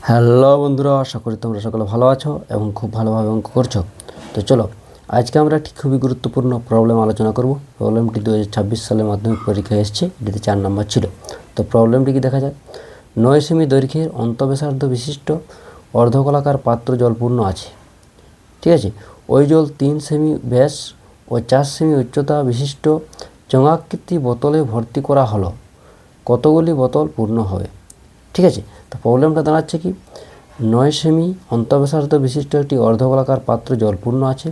Hello বন্ধুরা, আশা করি তোমরা সকলে ভালো আছো এবং খুব ভালোভাবে অঙ্ক করছো। তো চলো, আজকে আমরা একটি খুবই গুরুত্বপূর্ণ প্রবলেম আলোচনা করব। প্রবলেমটি 2026 সালে মাধ্যমিক পরীক্ষায় এসেছে, এটিতে 4 নম্বর ছিল। তো প্রবলেমটি কি দেখা যাক। 9 সেমি দৈর্ঘ্যের অন্তঃব্যাসার্ধ বিশিষ্ট অর্ধকলাকার পাত্র জলপূর্ণ আছে। ঠিক আছে, ওই জল 3 সেমি ব্যাস ও 4 সেমি উচ্চতা বিশিষ্ট চঙাকৃতি বোতলে ভর্তি করা হলো। কতগুলি বোতল পূর্ণ হবে? ঠিক আছে, তো প্রবলেমটা দাঁড়াচ্ছে কি, 9 সেমি অন্তঃব্যাসার্ধ বিশিষ্ট একটি অর্ধগোলাকার পাত্র জলপূর্ণ আছে।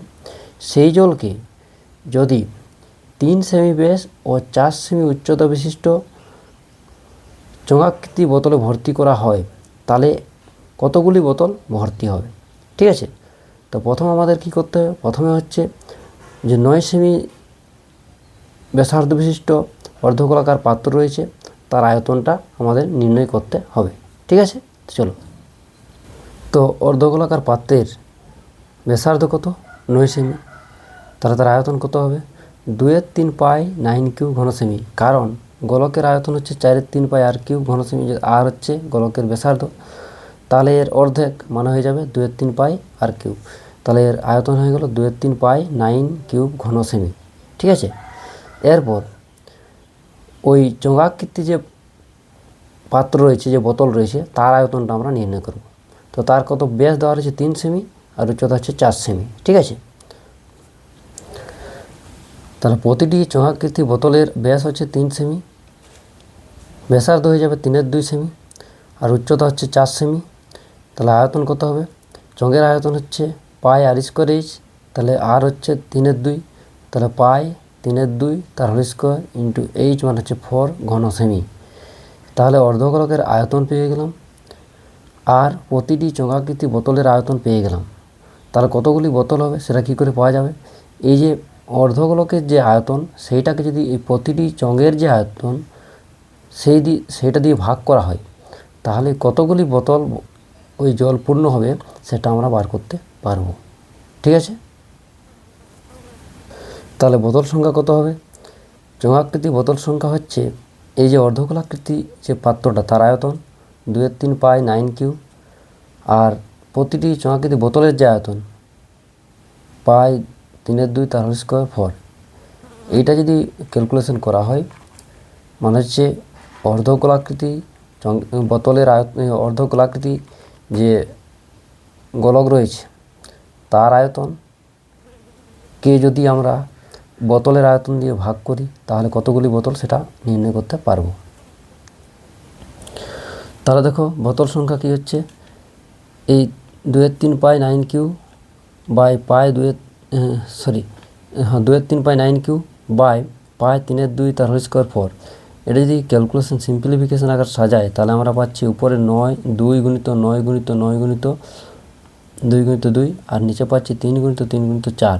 সেই জলকে যদি 3 সেমি ব্যাস ও 4 সেমি উচ্চতা বিশিষ্ট চঙাকৃতি বোতলে ভর্তি করা হয়, তাহলে কতগুলি বোতল ভর্তি হবে? ঠিক আছে, তো প্রথম আমাদের কি করতে হবে, প্রথমে হচ্ছে যে 9 সেমি ব্যাসার্ধ বিশিষ্ট অর্ধগোলাকার পাত্র রয়েছে, তার আয়তনটা আমাদের নির্ণয় করতে হবে। ঠিক আছে, চলো। তো অর্ধগোলাকার পাত্রের ব্যাসার্ধ কত? 9 সেমি। তাহলে তার আয়তন কত হবে? 2/3 পাই 9 কিউব ঘন সেমি। কারণ গোলকের আয়তন হচ্ছে 4/3 পাই আর কিউব ঘন সেমি, আর হচ্ছে গোলকের ব্যাসার্ধ। তাহলে এর অর্ধেক মানে হয়ে যাবে 2/3 পাই আর কিউব। তাহলে এর আয়তন হয়ে গেল 2/3 পাই 9 কিউব ঘন সেমি। ঠিক আছে, এরপর ওই চঙাকৃতি যে পাত্র রয়েছে, যে বোতল রয়েছে, তার আয়তনটা আমরা নির্ণয় করব। তো তার কত ব্যাস দেওয়া রয়েছে? 3 সেমি, আর উচ্চতা হচ্ছে 4 সেমি। ঠিক আছে, তাহলে প্রতিটি চঙাকৃতি বোতলের ব্যাস হচ্ছে 3 সেমি, ব্যাসার্ধ হয়ে যাবে 3/2 সেমি, আর উচ্চতা হচ্ছে 4 সেমি। তাহলে আয়তন কত হবে? চঙের আয়তন হচ্ছে পাই আর স্কোয়ার এইচ, তাহলে আর হচ্ছে 3/2, তাহলে পাই 3/2 তার হোল স্কোয়ার ইন্টু এইচ মানে হচ্ছে 4 ঘন সেমি। তাহলে অর্ধগোলকের আয়তন পেয়ে গেলাম, আর প্রতিটি চঙাকৃতি বোতলের আয়তন পেয়ে গেলাম। তাহলে কতগুলি বোতল হবে সেটা কি করে পাওয়া যাবে? এই যে অর্ধগোলকের যে আয়তন, সেইটাকে যদি এই প্রতিটি চঙের যে আয়তন সেইটা দিয়ে ভাগ করা হয়, তাহলে কতগুলি বোতল ওই জল পূর্ণ হবে সেটা আমরা বার করতে পারবো। ঠিক আছে, তাহলে বোতল সংখ্যা কত হবে? চঙাকৃতি বোতল সংখ্যা হচ্ছে, এই যে অর্ধগোলাকৃতি যে পাত্রটা, তার আয়তন 2/3 পাই 9 কিউব, আর প্রতিটি চঙাকৃতি বোতলের যে আয়তন পাই 3/2 তার হোল স্কোয়ার 4। এইটা যদি ক্যালকুলেশন করা হয়, মানে হচ্ছে অর্ধগোলাকৃতি বোতলের অর্ধগোলাকৃতি যে গোলক রয়েছে, তার আয়তন কে যদি আমরা বোতলের আয়তন দিয়ে ভাগ করি, তাহলে কতগুলি বোতল সেটা নির্ণয় করতে পারবো। তাহলে দেখো বোতল সংখ্যা কি হচ্ছে, এই 2/3 pi 9 q by pi 2/3 pi 9 q by pi 3/2 তার হোল স্কোয়ার 4। এটা যদি ক্যালকুলেশন সিম্পলিফিকেশন আকার সাজায়, তাহলে আমরা পাচ্ছি উপরে 9 2 গুণিত 9 গুণিত 9 গুণিত 2 গুণিত 2, আর নিচে পাচ্ছি 3 গুণিত 3 গুণিত 4।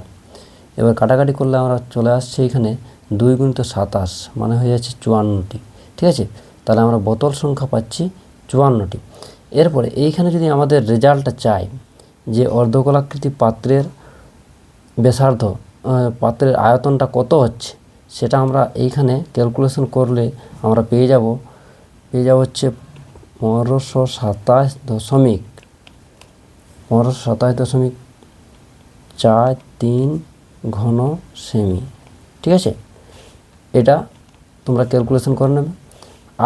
এবার কাটাকাটি করলে আমরা চলে আসছে এখানে 2 গুণিত 27, মানে হয়ে যাচ্ছে 54টি। ঠিক আছে, তাহলে আমরা বোতল সংখ্যা পাচ্ছি 54টি। এরপরে এইখানে যদি আমাদের রেজাল্টটা চাই যে অর্ধগোলাকৃতি পাত্রের ব্যাসার্ধ, পাত্রের আয়তনটা কত হচ্ছে, সেটা আমরা এইখানে ক্যালকুলেশন করলে আমরা পেয়ে যাব হচ্ছে 1527.43 ঘন সেমি। ঠিক আছে, এটা তোমরা ক্যালকুলেশন করে নেবে।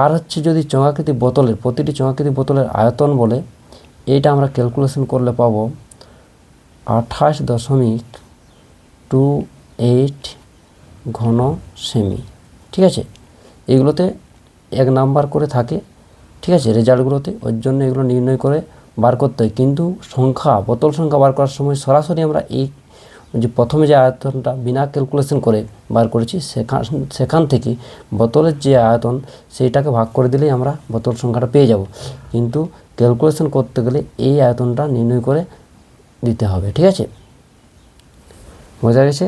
আর হচ্ছে যদি চঙাকৃতি বোতলের, প্রতিটি চঙাকৃতি বোতলের আয়তন বলে, এইটা আমরা ক্যালকুলেশন করলে পাবো 28.28 ঘন সেমি। ঠিক আছে, এগুলোতে 1 নাম্বার করে থাকে। ঠিক আছে, রেজাল্টগুলোতে, ওর জন্য এগুলো নির্ণয় করে বার করতে হয়। কিন্তু বোতল সংখ্যা বার করার সময় সরাসরি আমরা এই যে প্রথমে যে আয়তনটা বিনা ক্যালকুলেশন করে বার করেছি, সেখান থেকে বোতলের যে আয়তন সেইটাকে ভাগ করে দিলেই আমরা বোতল সংখ্যাটা পেয়ে যাব। কিন্তু ক্যালকুলেশন করতে গেলে এই আয়তনটা নির্ণয় করে দিতে হবে। ঠিক আছে, বোঝা গেছে?